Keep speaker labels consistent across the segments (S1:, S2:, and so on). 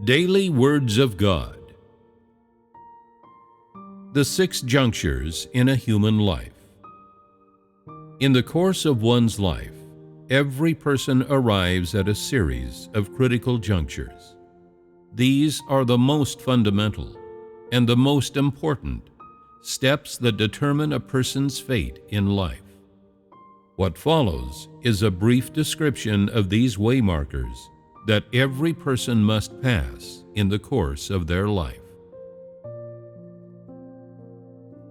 S1: Daily Words of God. The 6 junctures in a human life. In the course of one's life, every person arrives at a series of critical junctures. These are the most fundamental and the most important steps that determine a person's fate in life. What follows is a brief description of these waymarkers that every person must pass in the course of their life.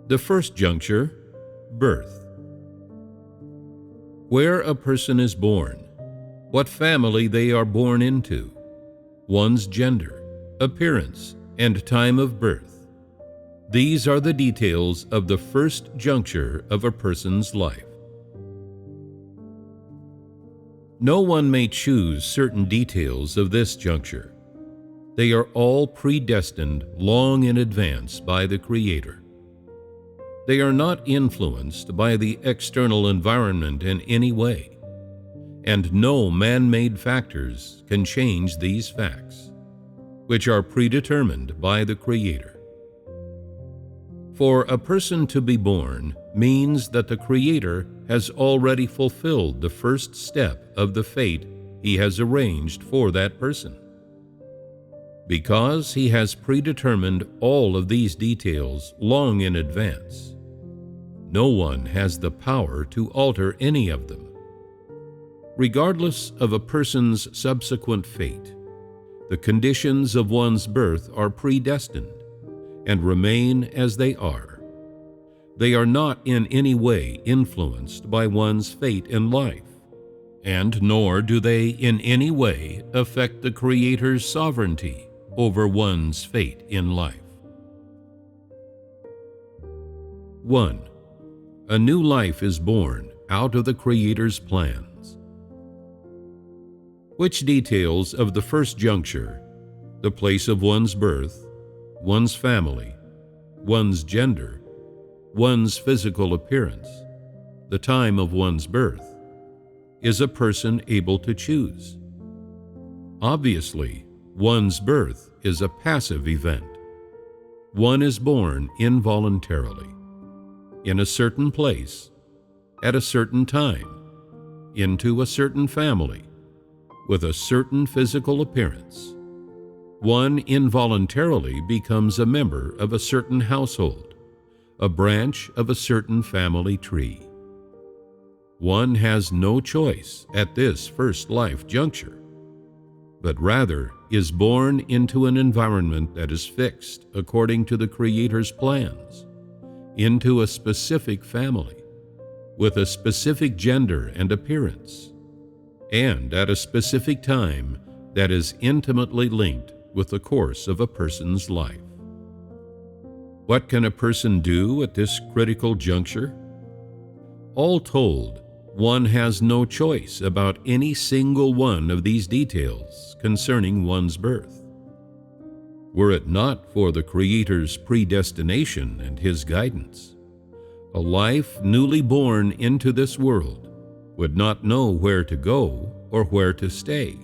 S1: The first juncture, birth. Where a person is born, what family they are born into, one's gender, appearance, and time of birth. These are the details of the first juncture of a person's life. No one may choose certain details of this juncture. They are all predestined long in advance by the Creator. They are not influenced by the external environment in any way, and no man-made factors can change these facts, which are predetermined by the Creator. For a person to be born means that the Creator has already fulfilled the first step of the fate He has arranged for that person. Because He has predetermined all of these details long in advance, no one has the power to alter any of them. Regardless of a person's subsequent fate, the conditions of one's birth are predestined and remain as they are. They are not in any way influenced by one's fate in life, and nor do they in any way affect the Creator's sovereignty over one's fate in life. 1. A new life is born out of the Creator's plans. Which details of the first juncture, the place of one's birth, one's family, one's gender, one's physical appearance, the time of one's birth, is a person able to choose? Obviously, one's birth is a passive event. One is born involuntarily, in a certain place, at a certain time, into a certain family, with a certain physical appearance. One involuntarily becomes a member of a certain household, a branch of a certain family tree. One has no choice at this first life juncture, but rather is born into an environment that is fixed according to the Creator's plans, into a specific family, with a specific gender and appearance, and at a specific time that is intimately linked with the course of a person's life. What can a person do at this critical juncture? All told, one has no choice about any single one of these details concerning one's birth. Were it not for the Creator's predestination and His guidance, a life newly born into this world would not know where to go or where to stay,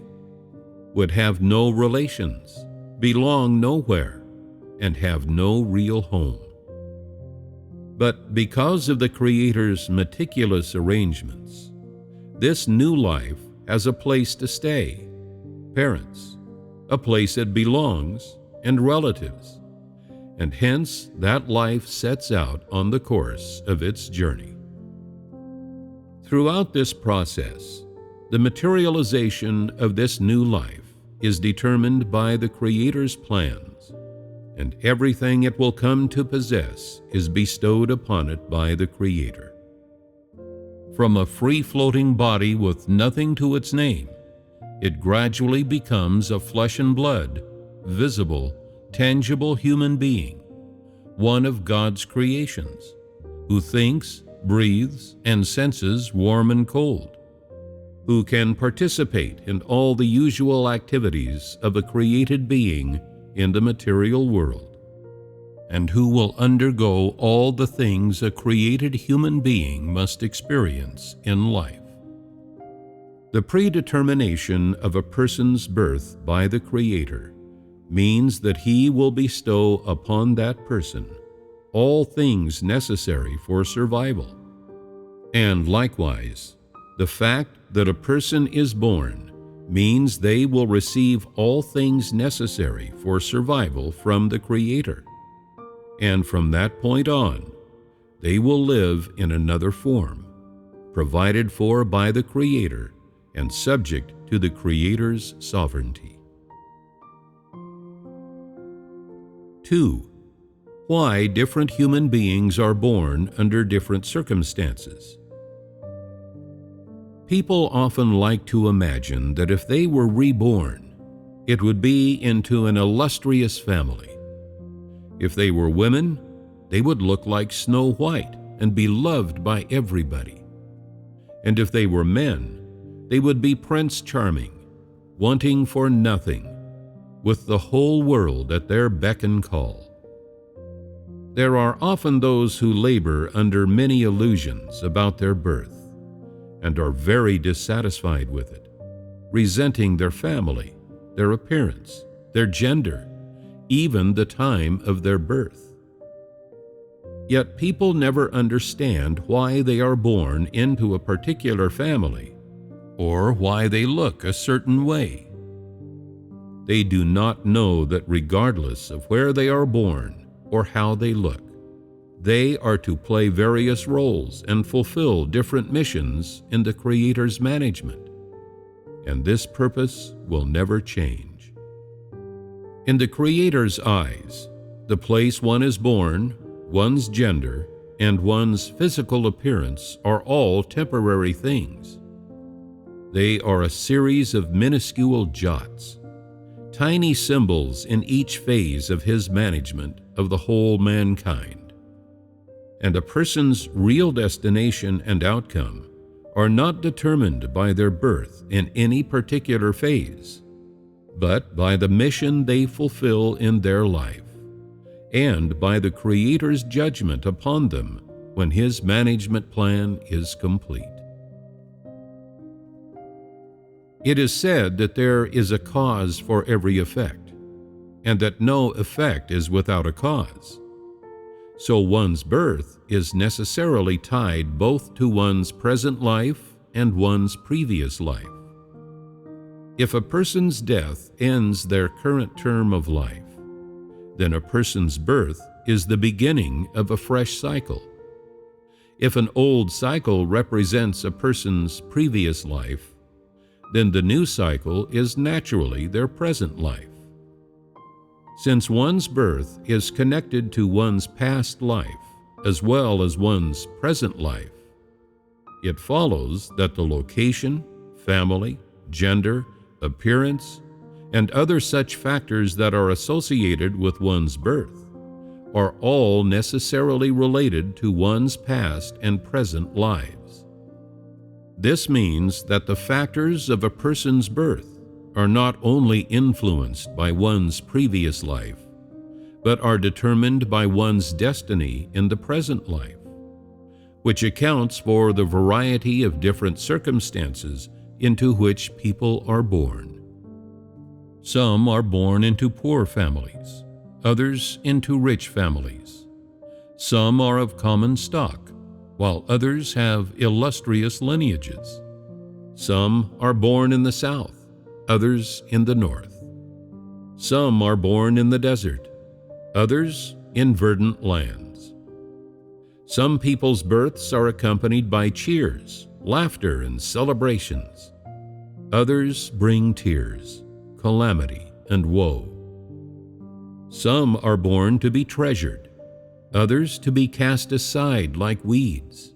S1: would have no relations, belong nowhere, and have no real home. But because of the Creator's meticulous arrangements, this new life has a place to stay, parents, a place it belongs, and relatives, and hence that life sets out on the course of its journey. Throughout this process, the materialization of this new life is determined by the Creator's plans, and everything it will come to possess is bestowed upon it by the Creator. From a free-floating body with nothing to its name, it gradually becomes a flesh and blood, visible, tangible human being, one of God's creations, who thinks, breathes, and senses warm and cold, who can participate in all the usual activities of a created being in the material world, and who will undergo all the things a created human being must experience in life. The predetermination of a person's birth by the Creator means that He will bestow upon that person all things necessary for survival. And likewise, the fact that a person is born means they will receive all things necessary for survival from the Creator. And from that point on, they will live in another form, provided for by the Creator and subject to the Creator's sovereignty. 2. Why different human beings are born under different circumstances. People often like to imagine that if they were reborn, it would be into an illustrious family. If they were women, they would look like Snow White and be loved by everybody. And if they were men, they would be Prince Charming, wanting for nothing, with the whole world at their beck and call. There are often those who labor under many illusions about their birth, and are very dissatisfied with it, resenting their family, their appearance, their gender, even the time of their birth. Yet people never understand why they are born into a particular family, or why they look a certain way. They do not know that regardless of where they are born or how they look, they are to play various roles and fulfill different missions in the Creator's management, and this purpose will never change. In the Creator's eyes, the place one is born, one's gender, and one's physical appearance are all temporary things. They are a series of minuscule jots, tiny symbols in each phase of His management of the whole mankind. And a person's real destination and outcome are not determined by their birth in any particular phase, but by the mission they fulfill in their life, and by the Creator's judgment upon them when His management plan is complete. It is said that there is a cause for every effect, and that no effect is without a cause. So one's birth is necessarily tied both to one's present life and one's previous life. If a person's death ends their current term of life, then a person's birth is the beginning of a fresh cycle. If an old cycle represents a person's previous life, then the new cycle is naturally their present life. Since one's birth is connected to one's past life as well as one's present life, it follows that the location, family, gender, appearance, and other such factors that are associated with one's birth are all necessarily related to one's past and present lives. This means that the factors of a person's birth are not only influenced by one's previous life, but are determined by one's destiny in the present life, which accounts for the variety of different circumstances into which people are born. Some are born into poor families, others into rich families. Some are of common stock, while others have illustrious lineages. Some are born in the south, others in the north. Some are born in the desert, others in verdant lands. Some people's births are accompanied by cheers, laughter, and celebrations. Others bring tears, calamity, and woe. Some are born to be treasured, others to be cast aside like weeds.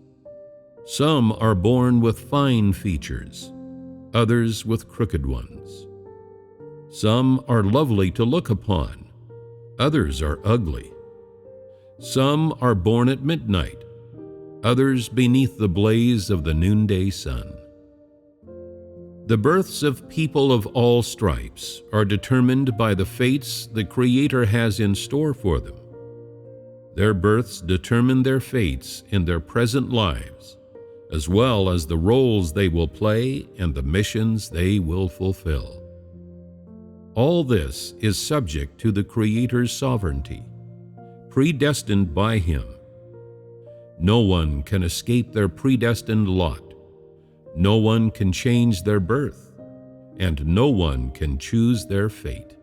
S1: Some are born with fine features, others with crooked ones. Some are lovely to look upon, others are ugly. Some are born at midnight, others beneath the blaze of the noonday sun. The births of people of all stripes are determined by the fates the Creator has in store for them. Their births determine their fates in their present lives, as well as the roles they will play and the missions they will fulfill. All this is subject to the Creator's sovereignty, predestined by Him. No one can escape their predestined lot. No one can change their birth, and no one can choose their fate.